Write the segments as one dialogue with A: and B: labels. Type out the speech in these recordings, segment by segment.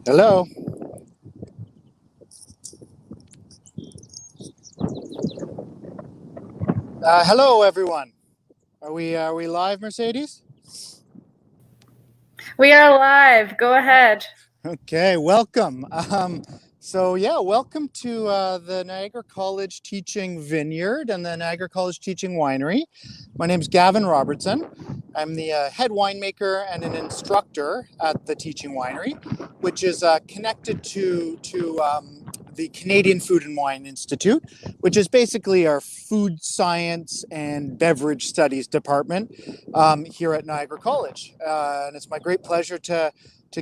A: Hello. Hello, everyone. Are we live, Mercedes?
B: We are live. Go ahead.
A: Okay, welcome. Welcome to the Niagara College Teaching Vineyard and the Niagara College Teaching Winery. My name is Gavin Robertson. I'm the head winemaker and an instructor at the Teaching Winery, which is connected to the Canadian Food and Wine Institute, which is basically our food science and beverage studies department here at Niagara College. And it's my great pleasure to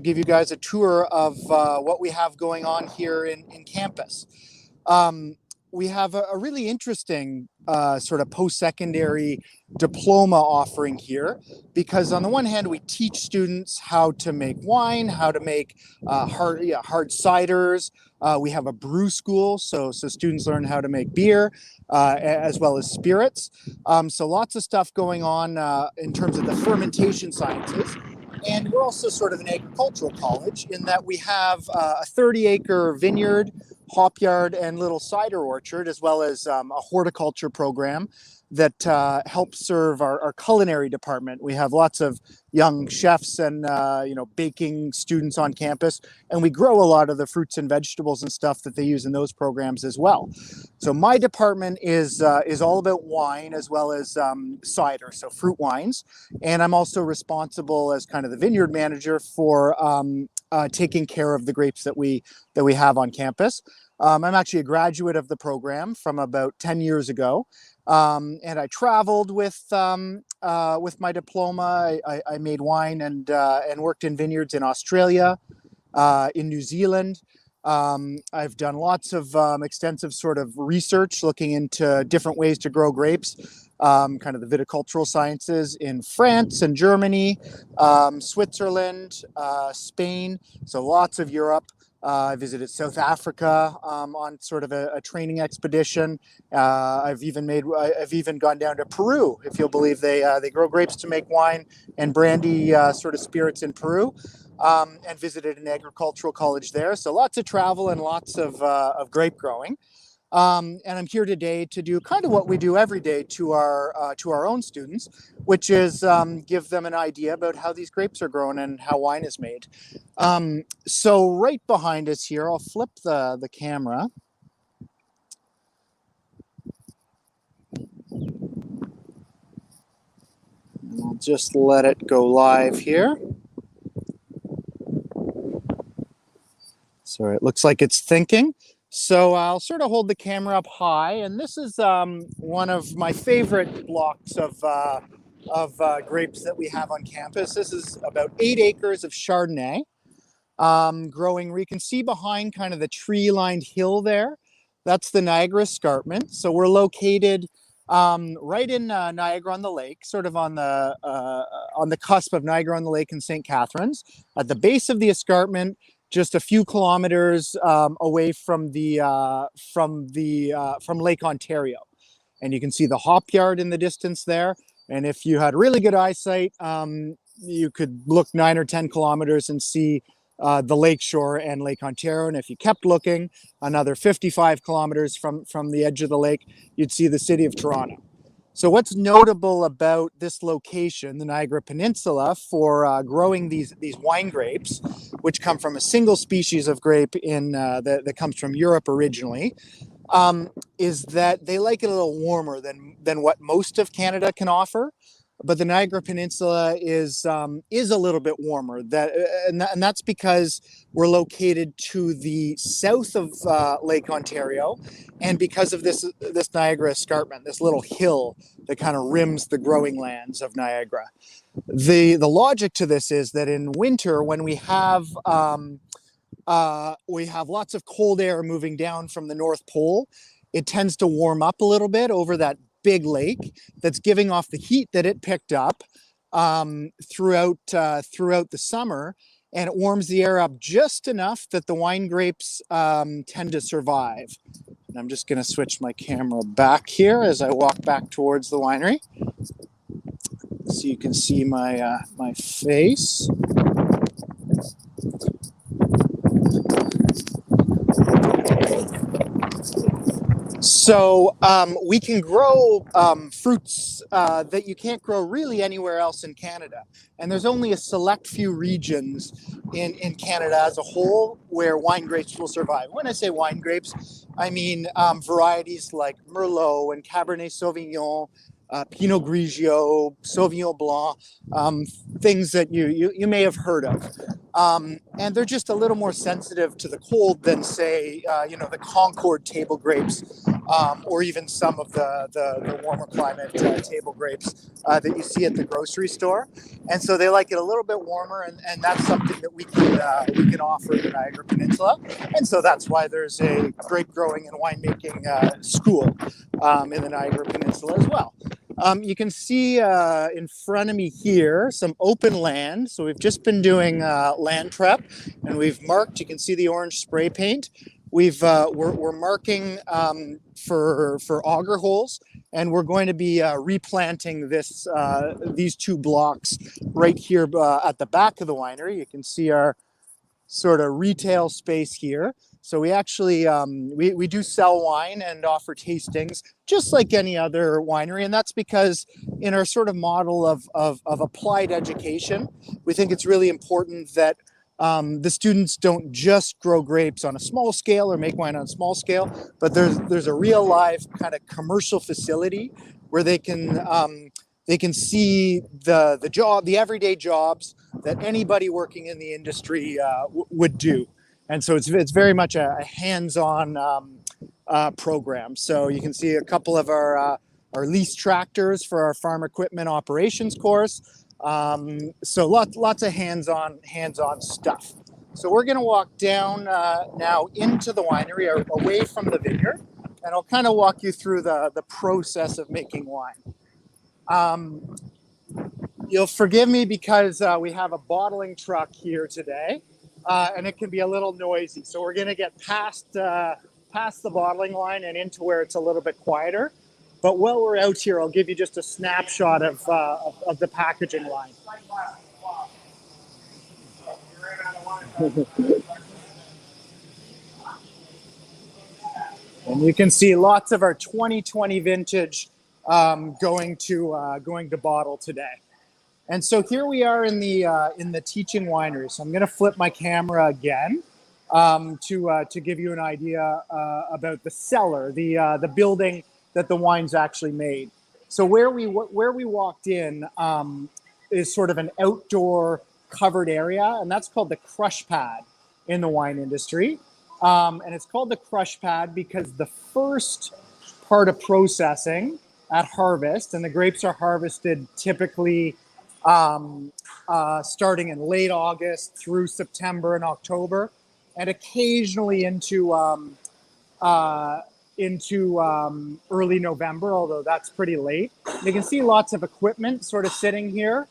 A: give you guys a tour of what we have going on here in campus. We have a really interesting sort of post-secondary diploma offering here, because on the one hand, we teach students how to make wine, how to make hard ciders. We have a brew school, so students learn how to make beer as well as spirits. So lots of stuff going on in terms of the fermentation sciences. And we're also sort of an agricultural college in that we have a 30-acre vineyard, hop yard, and little cider orchard, as well as a horticulture program that helps serve our culinary department. We have lots of young chefs and baking students on campus, and we grow a lot of the fruits and vegetables and stuff that they use in those programs as well. So my department is all about wine as well as cider, so fruit wines, and I'm also responsible as kind of the vineyard manager for taking care of the grapes that we have on campus. I'm actually a graduate of the program from about 10 years ago. And I traveled with my diploma. I made wine and worked in vineyards in Australia, in New Zealand. I've done lots of extensive sort of research looking into different ways to grow grapes, kind of the viticultural sciences in France and Germany, Switzerland, Spain, so lots of Europe. I visited South Africa on sort of a training expedition. I've even gone down to Peru, if you'll believe. They grow grapes to make wine and brandy sort of spirits in Peru, and visited an agricultural college there. So lots of travel and lots of grape growing. And I'm here today to do kind of what we do every day to our own students, which is give them an idea about how these grapes are grown and how wine is made. So right behind us here, I'll flip the camera. I'll just let it go live here. So it looks like it's thinking. So I'll sort of hold the camera up high, and this is one of my favorite blocks of grapes that we have on campus. This is about 8 acres of Chardonnay growing. You can see behind kind of the tree-lined hill there. That's the Niagara Escarpment. So we're located right in Niagara-on-the-Lake, sort of on the cusp of Niagara-on-the-Lake and St. Catharines, at the base of the escarpment, just a few kilometers away from Lake Ontario. And you can see the hop yard in the distance there. And if you had really good eyesight, you could look 9 or 10 kilometers and see the lakeshore and Lake Ontario. And if you kept looking another 55 kilometers from the edge of the lake, you'd see the city of Toronto. So what's notable about this location, the Niagara Peninsula, for growing these wine grapes, which come from a single species of grape that comes from Europe originally, is that they like it a little warmer than what most of Canada can offer. But the Niagara Peninsula is a little bit warmer. And that's because we're located to the south of Lake Ontario, and because of this Niagara Escarpment, this little hill that kind of rims the growing lands of Niagara. The logic to this is that in winter, when we have lots of cold air moving down from the North Pole, it tends to warm up a little bit over that big lake that's giving off the heat that it picked up throughout the summer, and it warms the air up just enough that the wine grapes tend to survive. And I'm just going to switch my camera back here as I walk back towards the winery. so you can see my my face. So we can grow fruits that you can't grow really anywhere else in Canada. And there's only a select few regions in Canada as a whole where wine grapes will survive. When I say wine grapes, I mean varieties like Merlot and Cabernet Sauvignon, Pinot Grigio, Sauvignon Blanc, things that you may have heard of. And they're just a little more sensitive to the cold than, say, the Concord table grapes, or even some of the warmer climate table grapes that you see at the grocery store. And so they like it a little bit warmer, and that's something that we can offer in the Niagara Peninsula. And so that's why there's a grape growing and winemaking school in the Niagara Peninsula as well. You can see in front of me here some open land. So we've just been doing land prep, and we've marked. You can see the orange spray paint. We're marking for auger holes, and we're going to be replanting these two blocks right here at the back of the winery. You can see our sort of retail space here. So we actually we do sell wine and offer tastings just like any other winery, and that's because in our sort of model of applied education, we think it's really important that the students don't just grow grapes on a small scale or make wine on a small scale, but there's a real live kind of commercial facility where they can see the everyday jobs that anybody working in the industry would do. And so it's very much a hands-on program. So you can see a couple of our lease tractors for our farm equipment operations course. So lots of hands-on stuff. So we're going to walk down now into the winery, away from the vineyard, and I'll kind of walk you through the process of making wine. You'll forgive me because we have a bottling truck here today, and it can be a little noisy. So we're going to get past the bottling line and into where it's a little bit quieter. But while we're out here, I'll give you just a snapshot of the packaging line. And you can see lots of our 2020 vintage going to bottle today. And so here we are in the teaching winery. So I'm going to flip my camera again to give you an idea about the cellar, the building that the wine's actually made. So where we walked in is sort of an outdoor covered area, and that's called the crush pad in the wine industry. And it's called the crush pad because the first part of processing at harvest, and the grapes are harvested typically starting in late August through September and October, and occasionally into early November, although that's pretty late. You can see lots of equipment sort of sitting here,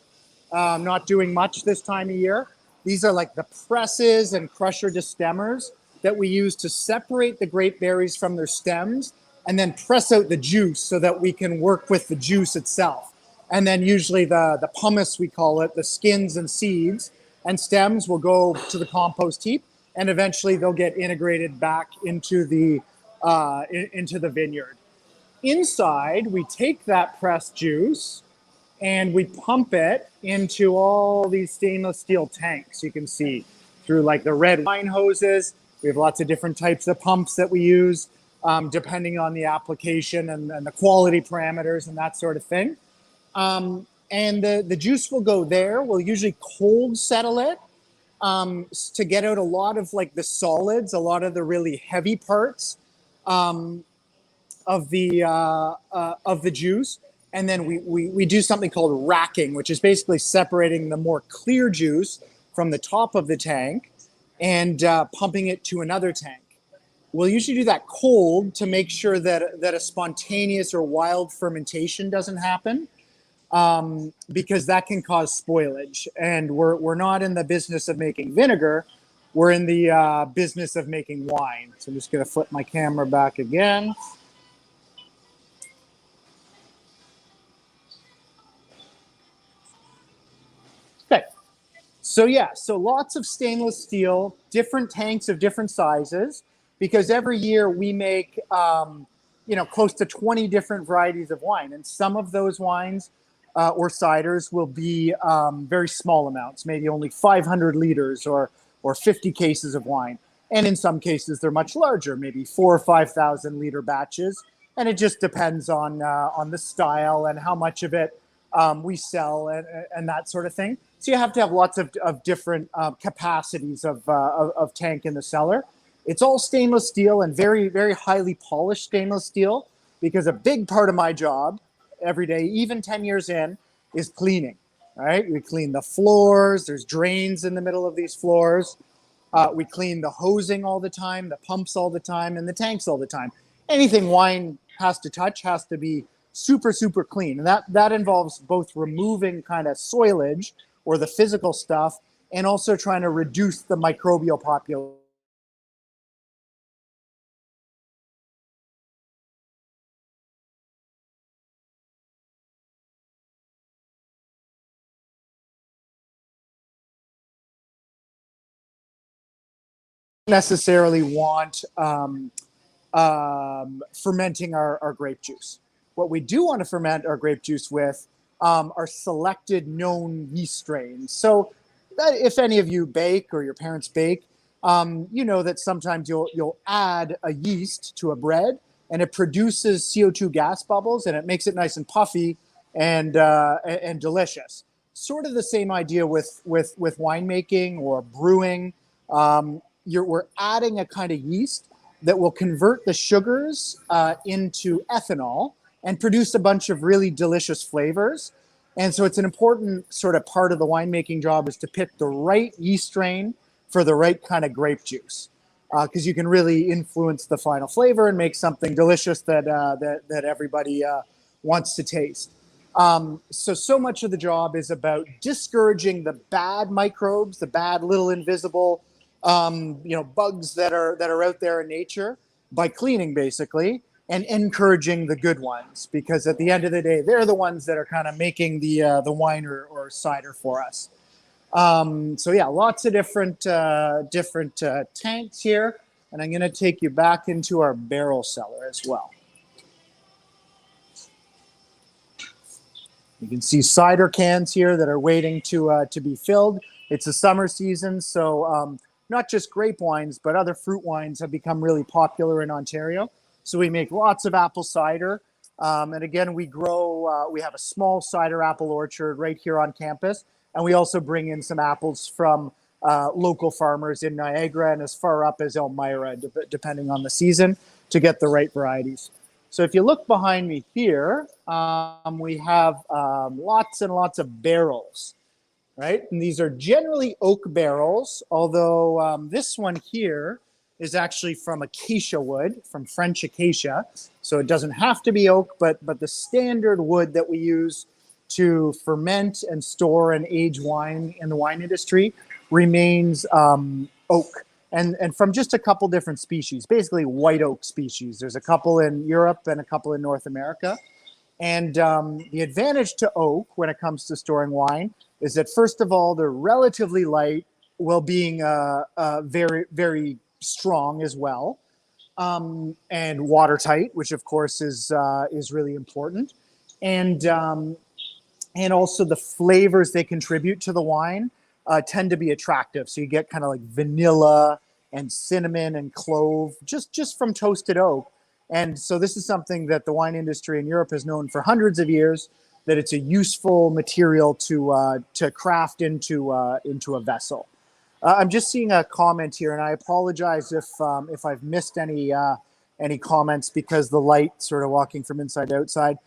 A: not doing much this time of year. These are like the presses and crusher destemmers that we use to separate the grape berries from their stems and then press out the juice so that we can work with the juice itself. And then usually the pumice, we call it, the skins and seeds and stems will go to the compost heap, and eventually they'll get integrated back into the vineyard. Inside, we take that pressed juice and we pump it into all these stainless steel tanks. You can see through like the red wine hoses. We have lots of different types of pumps that we use depending on the application and the quality parameters and that sort of thing. And the juice will go there. We'll usually cold settle it to get out a lot of like the solids, a lot of the really heavy parts of the juice. And then we do something called racking, which is basically separating the more clear juice from the top of the tank and pumping it to another tank. We'll usually do that cold to make sure that a spontaneous or wild fermentation doesn't happen, because that can cause spoilage. And we're not in the business of making vinegar. We're in the business of making wine. So I'm just going to flip my camera back again. So yeah, so lots of stainless steel, different tanks of different sizes, because every year we make, close to 20 different varieties of wine, and some of those wines or ciders will be very small amounts, maybe only 500 liters or 50 cases of wine, and in some cases they're much larger, maybe 4,000 or 5,000 liter batches, and it just depends on the style and how much of it we sell and that sort of thing. So you have to have lots of different capacities of tank in the cellar. It's all stainless steel and very, very highly polished stainless steel, because a big part of my job every day, even 10 years in, is cleaning. All right, we clean the floors. There's drains in the middle of these floors. We clean the hosing all the time, the pumps all the time, and the tanks all the time. Anything wine has to touch has to be super, super clean. And that involves both removing kind of soilage or the physical stuff, and also trying to reduce the microbial population. Necessarily want fermenting our grape juice. What we do want to ferment our grape juice with are selected known yeast strains. So that if any of you bake or your parents bake, you know that sometimes you'll add a yeast to a bread and it produces CO2 gas bubbles and it makes it nice and puffy and delicious. Sort of the same idea with winemaking or brewing. We're adding a kind of yeast that will convert the sugars into ethanol and produce a bunch of really delicious flavors. And so it's an important sort of part of the winemaking job is to pick the right yeast strain for the right kind of grape juice, because you can really influence the final flavor and make something delicious that everybody wants to taste. So much of the job is about discouraging the bad microbes, the bad little invisible bugs that are out there in nature by cleaning, basically, and encouraging the good ones, because at the end of the day, they're the ones that are kind of making the wine or cider for us. So yeah, lots of different tanks here, and I'm going to take you back into our barrel cellar as well. You can see cider cans here that are waiting to be filled. It's the summer season, so not just grape wines, but other fruit wines have become really popular in Ontario. So we make lots of apple cider. And again, we have a small cider apple orchard right here on campus. And we also bring in some apples from local farmers in Niagara and as far up as Elmira, depending on the season, to get the right varieties. So if you look behind me here, we have lots and lots of barrels. Right? And these are generally oak barrels, although this one here is actually from acacia wood, from French acacia. So it doesn't have to be oak, but the standard wood that we use to ferment and store and age wine in the wine industry remains oak. And from just a couple different species, basically white oak species. There's a couple in Europe and a couple in North America. And the advantage to oak when it comes to storing wine is that, first of all, they're relatively light while being very, very strong as well, and watertight, which of course is really important. And also the flavors they contribute to the wine tend to be attractive. So you get kind of like vanilla and cinnamon and clove just from toasted oak. And so this is something that the wine industry in Europe has known for hundreds of years, that it's a useful material to craft into a vessel. I'm just seeing a comment here, and I apologize if I've missed any comments, because the light sort of walking from inside to outside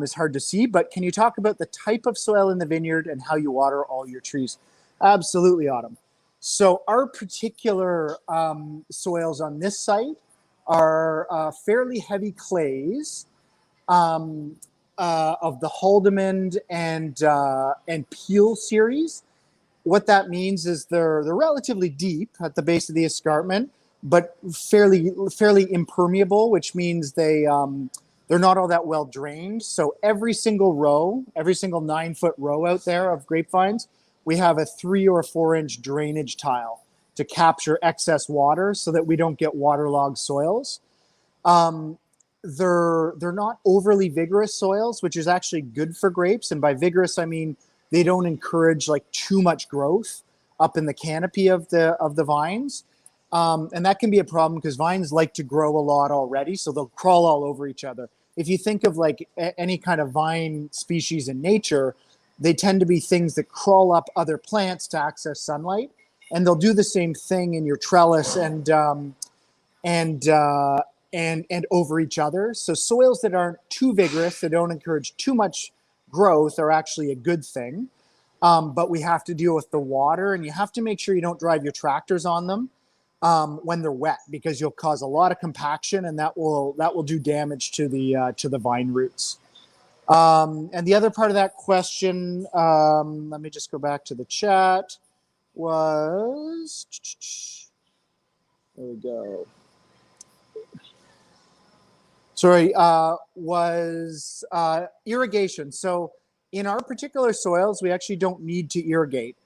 A: is hard to see. But can you talk about the type of soil in the vineyard and how you water all your trees? Absolutely, Autumn. So our particular soils on this site are fairly heavy clays of the Haldimand and Peel series. What that means is they're relatively deep at the base of the escarpment, but fairly impermeable, which means they're not all that well drained. So every single 9-foot row out there of grapevines we have a 3 or 4 inch drainage tile to capture excess water so that we don't get waterlogged soils. They're not overly vigorous soils, which is actually good for grapes. And by vigorous, I mean they don't encourage like too much growth up in the canopy of the vines. And that can be a problem because vines like to grow a lot already, so they'll crawl all over each other. If you think of like any kind of vine species in nature, they tend to be things that crawl up other plants to access sunlight, and they'll do the same thing in your trellis and over each other. So soils that aren't too vigorous, that don't encourage too much growth, are actually a good thing. But we have to deal with the water, and you have to make sure you don't drive your tractors on them when they're wet, because you'll cause a lot of compaction, and that will do damage to the vine roots. And the other part of that question, let me just go back to the chat, was, there we go. Sorry, was irrigation. So in our particular soils, we actually don't need to irrigate.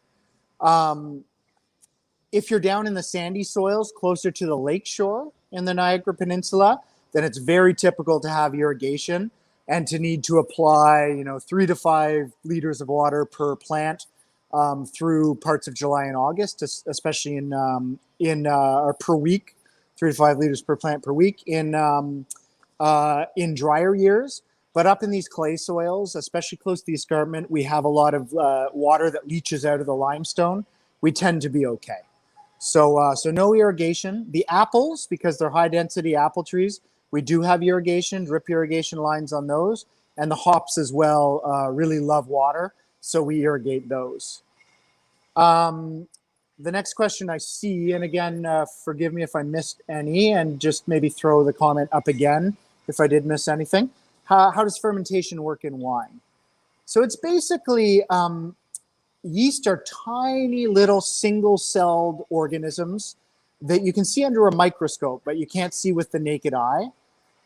A: If you're down in the sandy soils closer to the lake shore in the Niagara Peninsula, then it's very typical to have irrigation and to need to apply, 3 to 5 liters of water per plant through parts of July and August, especially or per week, 3 to 5 liters per plant per week in drier years. But up in these clay soils, especially close to the escarpment, we have a lot of water that leaches out of the limestone. We tend to be okay. So no irrigation. The apples, because they're high density apple trees, we do have irrigation, drip irrigation lines on those. And the hops as well really love water, so we irrigate those. The next question I see, and again, forgive me if I missed any, and just maybe throw the comment up again if I did miss anything. How does fermentation work in wine? So it's basically, yeast are tiny little single-celled organisms that you can see under a microscope, but you can't see with the naked eye.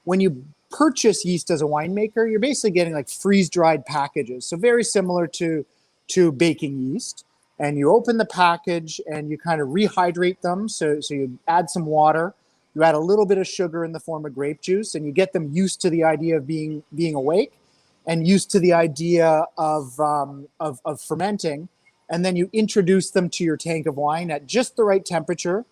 A: When you purchase yeast as a winemaker, you're basically getting like freeze-dried packages. So very similar to baking yeast. And you open the package and you kind of rehydrate them. So you add some water, you add a little bit of sugar in the form of grape juice, and you get them used to the idea of being awake and used to the idea of fermenting. And then you introduce them to your tank of wine at just the right temperature,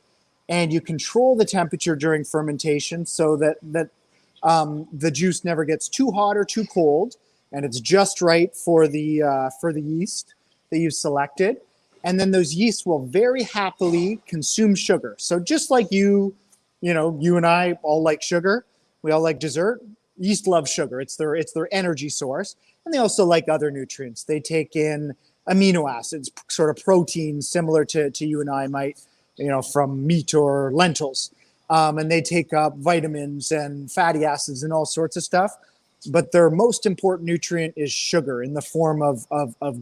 A: and you control the temperature during fermentation so that the juice never gets too hot or too cold, and it's just right for the yeast that you've selected. And then those yeasts will very happily consume sugar. So just like you and I all like sugar, we all like dessert. Yeast love sugar. It's their energy source. And they also like other nutrients. They take in amino acids, sort of proteins similar to you and I might, from meat or lentils. And they take up vitamins and fatty acids and all sorts of stuff. But their most important nutrient is sugar in the form of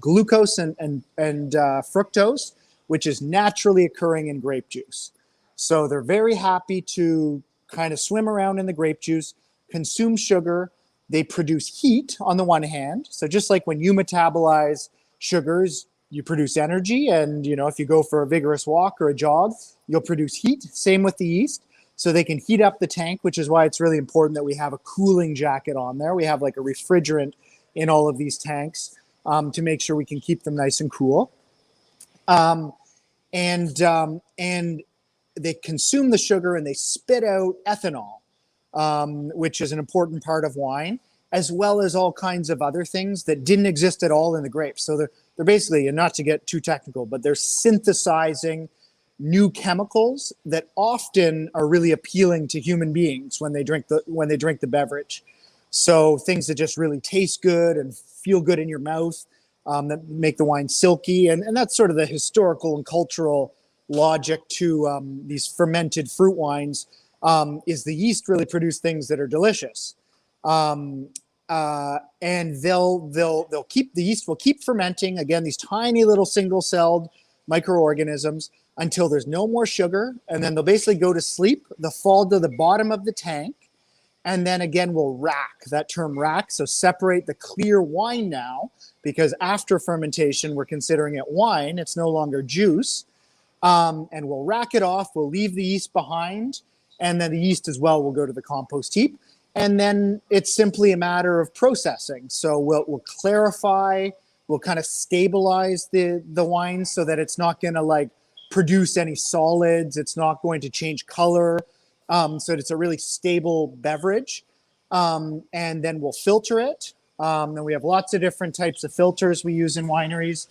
A: glucose and fructose, which is naturally occurring in grape juice. So they're very happy to kind of swim around in the grape juice, consume sugar. They produce heat on the one hand. So just like when you metabolize sugars, you produce energy. And, if you go for a vigorous walk or a jog, you'll produce heat. Same with the yeast. So they can heat up the tank, which is why it's really important that we have a cooling jacket on there. We have like a refrigerant in all of these tanks to make sure we can keep them nice and cool. And they consume the sugar and they spit out ethanol, which is an important part of wine, as well as all kinds of other things that didn't exist at all in the grapes. So they're basically, and not to get too technical, but they're synthesizing new chemicals that often are really appealing to human beings when they drink the beverage. So things that just really taste good and feel good in your mouth, that make the wine silky, and that's sort of the historical and cultural logic to these fermented fruit wines. Is the yeast really produce things that are delicious, and they'll keep the yeast will keep fermenting, again, these tiny little single-celled microorganisms, until there's no more sugar, and then they'll basically go to sleep. They'll fall to the bottom of the tank, And then again, we'll rack, that term rack. So separate the clear wine now, because after fermentation, we're considering it wine. It's no longer juice. And we'll rack it off. We'll leave the yeast behind. And then the yeast as well will go to the compost heap. And then it's simply a matter of processing. So we'll clarify, we'll kind of stabilize the wine so that it's not going to like produce any solids. It's not going to change color. So it's a really stable beverage. And then we'll filter it. And we have lots of different types of filters we use in wineries.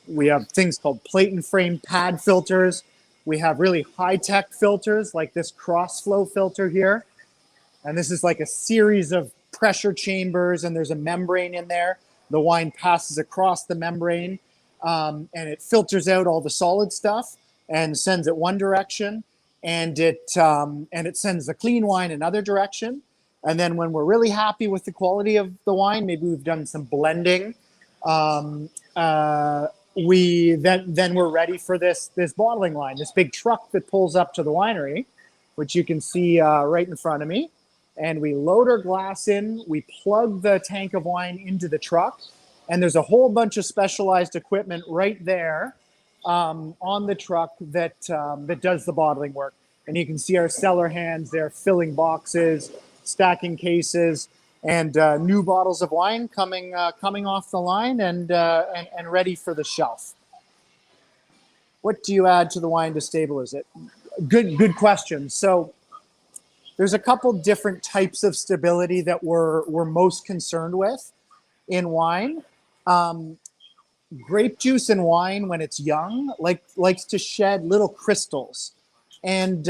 A: We have things called plate and frame pad filters. We have really high-tech filters like this cross-flow filter here. And this is like a series of pressure chambers, and there's a membrane in there. The wine passes across the membrane, and it filters out all the solid stuff and sends it one direction, and it sends the clean wine another direction. And then when we're really happy with the quality of the wine, maybe we've done some blending, then we're ready for this bottling line, this big truck that pulls up to the winery, which you can see right in front of me. And we load our glass in, we plug the tank of wine into the truck, and there's a whole bunch of specialized equipment right there on the truck that does the bottling work. And you can see our cellar hands there filling boxes, stacking cases, and new bottles of wine coming off the line and ready for the shelf. What do you add to the wine to stabilize it? Good question. So there's a couple different types of stability that we're most concerned with in wine. Grape juice in wine, when it's young, likes to shed little crystals. And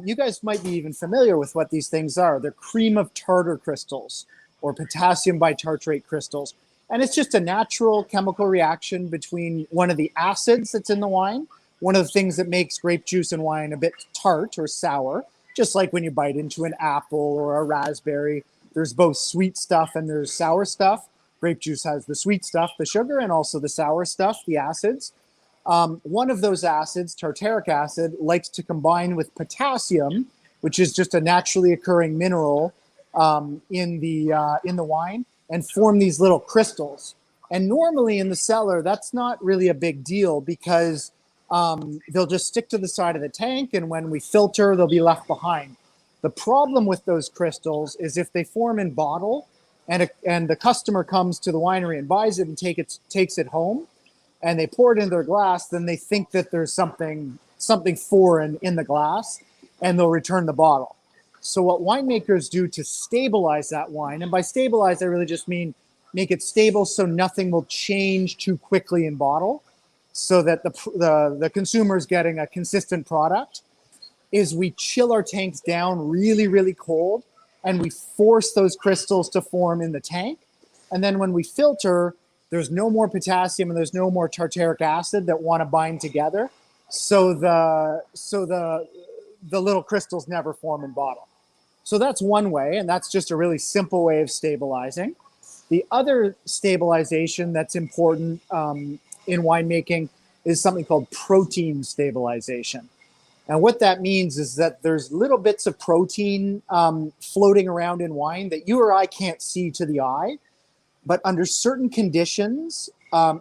A: you guys might be even familiar with what these things are. They're cream of tartar crystals or potassium bitartrate crystals. And it's just a natural chemical reaction between one of the acids that's in the wine, one of the things that makes grape juice in wine a bit tart or sour. Just like when you bite into an apple or a raspberry, there's both sweet stuff and there's sour stuff. Grape juice has the sweet stuff, the sugar, and also the sour stuff, the acids. One of those acids, tartaric acid, likes to combine with potassium, which is just a naturally occurring mineral in the wine, and form these little crystals. And normally in the cellar, that's not really a big deal because they'll just stick to the side of the tank, and when we filter, they'll be left behind. The problem with those crystals is if they form in bottle, and the customer comes to the winery and buys it and takes it home, and they pour it into their glass, then they think that there's something foreign in the glass, and they'll return the bottle. So what winemakers do to stabilize that wine, and by stabilize, I really just mean make it stable so nothing will change too quickly in bottle, so that the consumer is getting a consistent product, is we chill our tanks down really, really cold, and we force those crystals to form in the tank. And then when we filter, there's no more potassium and there's no more tartaric acid that want to bind together. So the little crystals never form in bottle. So that's one way, and that's just a really simple way of stabilizing. The other stabilization that's important in winemaking is something called protein stabilization. And what that means is that there's little bits of protein floating around in wine that you or I can't see to the eye, but under certain conditions,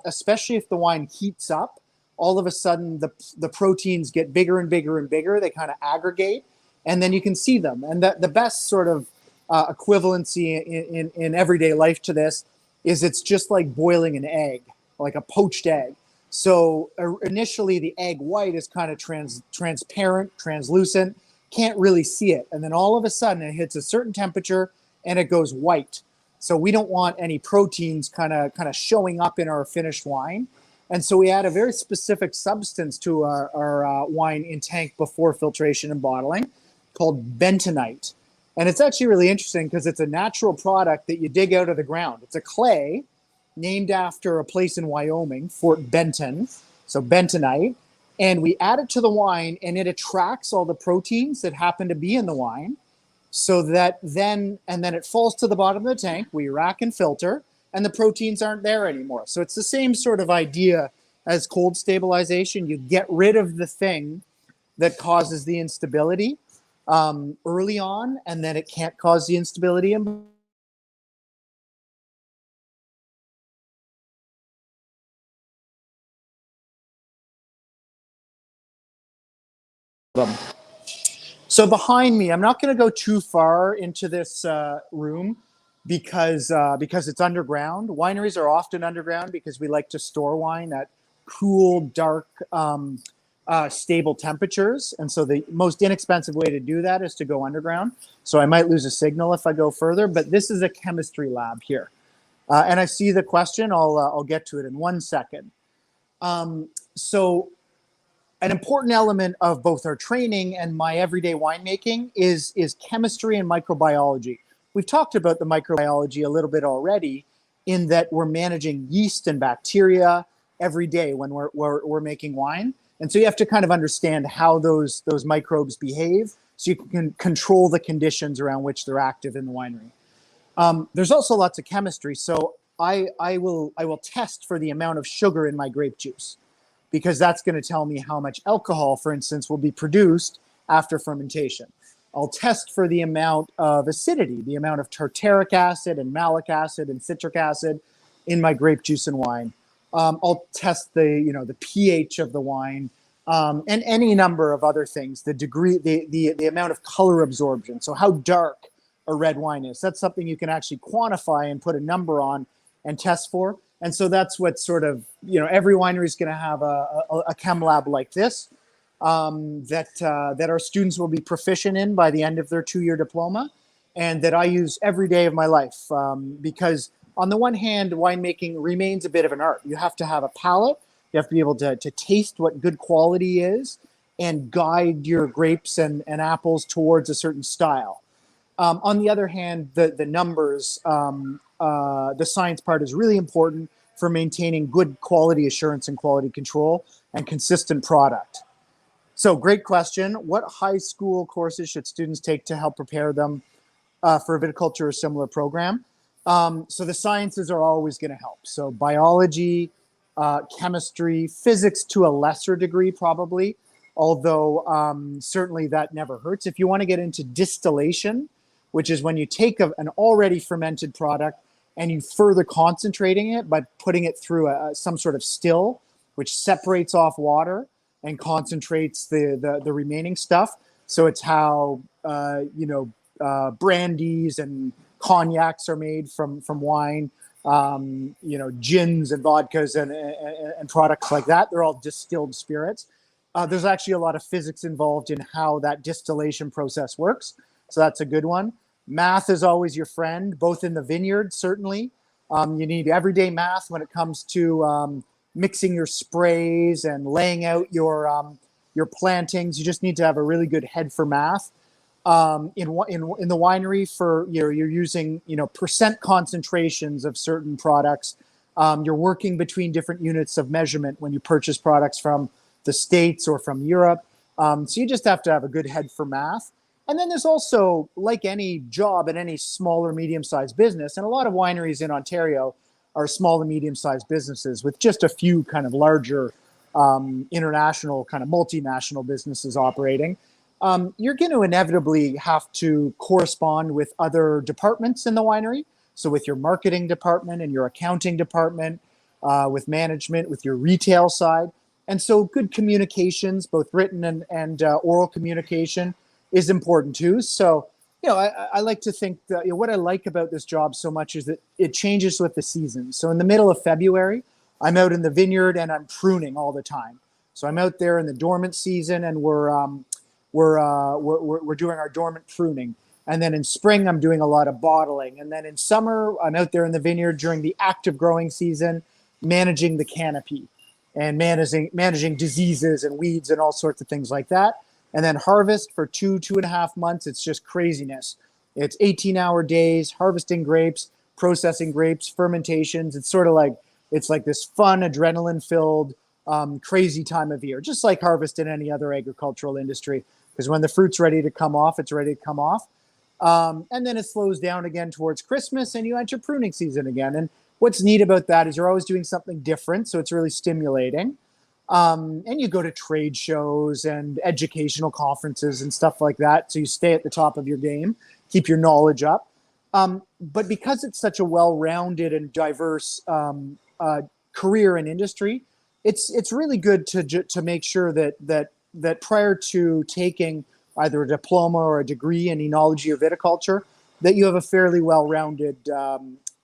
A: especially if the wine heats up, all of a sudden the proteins get bigger and bigger and bigger. They kind of aggregate, and then you can see them. And the best sort of equivalency in everyday life to this is it's just like boiling an egg, like a poached egg. So initially the egg white is kind of transparent, translucent, can't really see it. And then all of a sudden it hits a certain temperature and it goes white. So we don't want any proteins kind of showing up in our finished wine. And so we add a very specific substance to our wine in tank before filtration and bottling called bentonite. And it's actually really interesting because it's a natural product that you dig out of the ground. It's a clay named after a place in Wyoming, Fort Benton, so bentonite, and we add it to the wine and it attracts all the proteins that happen to be in the wine, so that then it falls to the bottom of the tank, we rack and filter, and the proteins aren't there anymore. So it's the same sort of idea as cold stabilization. You get rid of the thing that causes the instability, early on, and then it can't cause the instability in them. So behind me, I'm not going to go too far into this room because it's underground. Wineries are often underground because we like to store wine at cool, dark, stable temperatures. And so the most inexpensive way to do that is to go underground. So I might lose a signal if I go further, but this is a chemistry lab here. And I see the question. I'll get to it in 1 second. So an important element of both our training and my everyday winemaking is chemistry and microbiology. We've talked about the microbiology a little bit already, in that we're managing yeast and bacteria every day when we're making wine. And so you have to kind of understand how those microbes behave so you can control the conditions around which they're active in the winery. There's also lots of chemistry. So I will test for the amount of sugar in my grape juice, because that's going to tell me how much alcohol, for instance, will be produced after fermentation. I'll test for the amount of acidity, the amount of tartaric acid and malic acid and citric acid in my grape juice and wine. I'll test the pH of the wine, and any number of other things, the degree, the amount of color absorption. So how dark a red wine is. That's something you can actually quantify and put a number on and test for. And so that's what sort of, every winery is going to have a chem lab like this, that our students will be proficient in by the end of their 2-year diploma, and that I use every day of my life. Because on the one hand, winemaking remains a bit of an art. You have to have a palate. You have to be able to taste what good quality is and guide your grapes and apples towards a certain style. On the other hand, the numbers, the science part is really important for maintaining good quality assurance and quality control and consistent product. So great question. What high school courses should students take to help prepare them for a viticulture or similar program? So the sciences are always going to help. So biology, chemistry, physics to a lesser degree probably, although certainly that never hurts. If you want to get into distillation, which is when you take an already fermented product and you further concentrating it by putting it through some sort of still, which separates off water and concentrates the remaining stuff. So it's how brandies and cognacs are made from wine, gins and vodkas and products like that. They're all distilled spirits. There's actually a lot of physics involved in how that distillation process works. So that's a good one. Math is always your friend, both in the vineyard, certainly. You need everyday math when it comes to mixing your sprays and laying out your plantings. You just need to have a really good head for math. In the winery, you're using percent concentrations of certain products. You're working between different units of measurement when you purchase products from the States or from Europe. So you just have to have a good head for math. And then there's also, like any job in any small or medium-sized business, and a lot of wineries in Ontario are small and medium-sized businesses with just a few kind of larger international, kind of multinational businesses operating. You're going to inevitably have to correspond with other departments in the winery. So with your marketing department and your accounting department, with management, with your retail side. And so good communications, both written and oral communication, is important too. So, I like to think that what I like about this job so much is that it changes with the season. So in the middle of February, I'm out in the vineyard and I'm pruning all the time. So I'm out there in the dormant season and we're doing our dormant pruning. And then in spring, I'm doing a lot of bottling. And then in summer, I'm out there in the vineyard during the active growing season, managing the canopy and managing diseases and weeds and all sorts of things like that. And then harvest for 2.5 months, it's just craziness. It's 18-hour days, harvesting grapes, processing grapes, fermentations. It's sort of like, it's like this fun, adrenaline-filled, crazy time of year, just like harvest in any other agricultural industry. Because when the fruit's ready to come off, it's ready to come off. And then it slows down again towards Christmas and you enter pruning season again. And what's neat about that is you're always doing something different. So it's really stimulating. And you go to trade shows and educational conferences and stuff like that. So you stay at the top of your game, keep your knowledge up. But because it's such a well-rounded and diverse career and industry, it's really good to make sure that prior to taking either a diploma or a degree in enology or viticulture, that you have a fairly well-rounded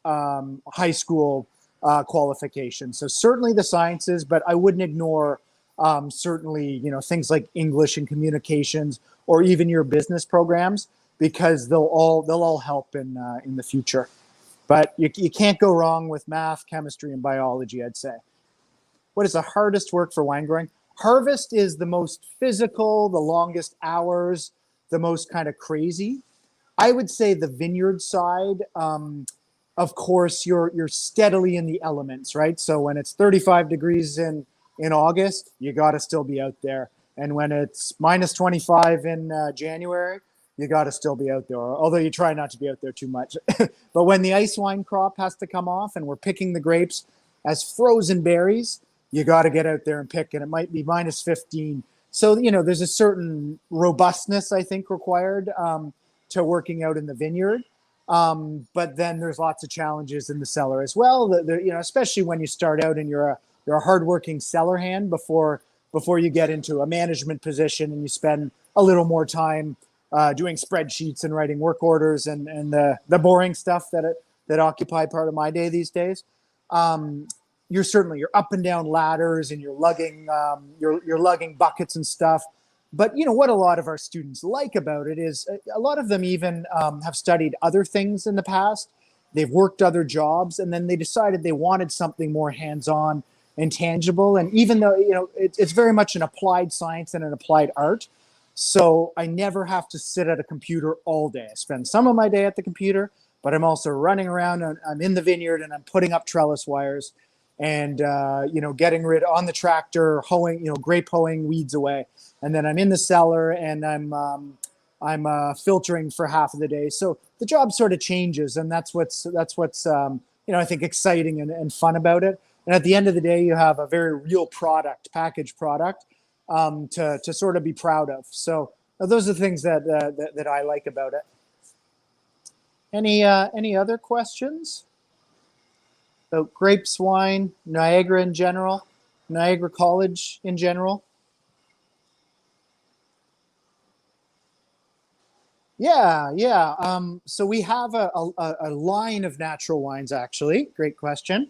A: high school qualification. So certainly the sciences, but I wouldn't ignore certainly things like English and communications or even your business programs, because they'll all help in the future. But you can't go wrong with math, chemistry, and biology, I'd say. What is the hardest work for wine growing? Harvest is the most physical, the longest hours, the most kind of crazy. I would say the vineyard side, of course, you're steadily in the elements, right? So when it's 35 degrees in August, you got to still be out there. And when it's minus 25 in January, you got to still be out there, although you try not to be out there too much. But when the ice wine crop has to come off and we're picking the grapes as frozen berries, you got to get out there and pick, and it might be minus 15. So, there's a certain robustness, I think, required to working out in the vineyard. But then there's lots of challenges in the cellar as well. Especially when you start out and you're a hardworking cellar hand before you get into a management position and you spend a little more time doing spreadsheets and writing work orders and the boring stuff that occupy part of my day these days. You're up and down ladders and you're lugging buckets and stuff. But what a lot of our students like about it is a lot of them even have studied other things in the past. They've worked other jobs, and then they decided they wanted something more hands-on and tangible. And even though it's very much an applied science and an applied art, so I never have to sit at a computer all day. I spend some of my day at the computer, but I'm also running around. I'm in the vineyard and I'm putting up trellis wires, and getting rid on the tractor, hoeing, grape hoeing weeds away, and then I'm in the cellar and I'm filtering for half of the day. So the job sort of changes, and that's what's I think exciting and fun about it. And at the end of the day, you have a very real packaged product to sort of be proud of. So those are the things that I like about it. Any other questions about grapes, wine, Niagara in general, Niagara College in general? Yeah. So we have a line of natural wines, actually. Great question.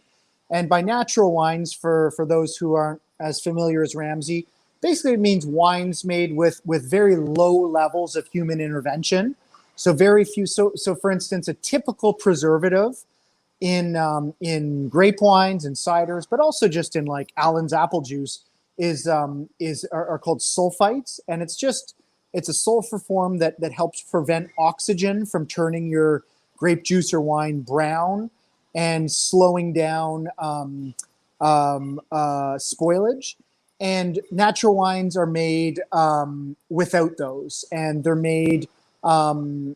A: And by natural wines, for those who aren't as familiar as Ramsey, basically it means wines made with very low levels of human intervention. So very few. So for instance, a typical preservative in grape wines and ciders, but also just in like Allen's apple juice are called sulfites, and it's a sulfur form that helps prevent oxygen from turning your grape juice or wine brown and slowing down spoilage. And natural wines are made without those, and they're made in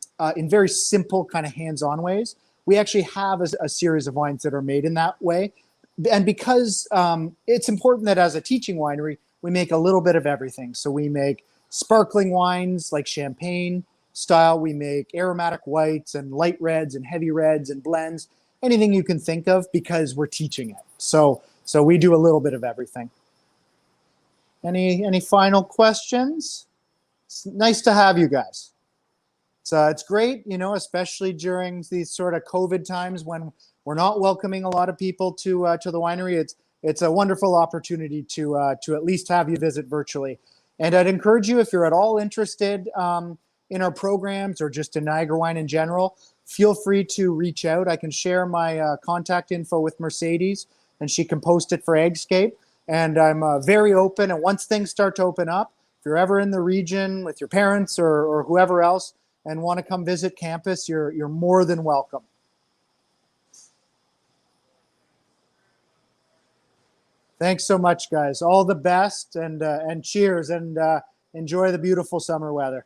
A: very simple kind of hands-on ways. We actually have a series of wines that are made in that way. And because it's important that as a teaching winery, we make a little bit of everything. So we make sparkling wines like champagne style. We make aromatic whites and light reds and heavy reds and blends, anything you can think of, because we're teaching it. So we do a little bit of everything. Any final questions? It's nice to have you guys. So it's great, especially during these sort of COVID times when we're not welcoming a lot of people to the winery. It's a wonderful opportunity to at least have you visit virtually. And I'd encourage you, if you're at all interested in our programs or just in Niagara wine in general, feel free to reach out. I can share my contact info with Mercedes, and she can post it for Agscape. And I'm very open. And once things start to open up, if you're ever in the region with your parents or whoever else and want to come visit campus, you're more than welcome. Thanks so much, guys. All the best, and cheers, and enjoy the beautiful summer weather.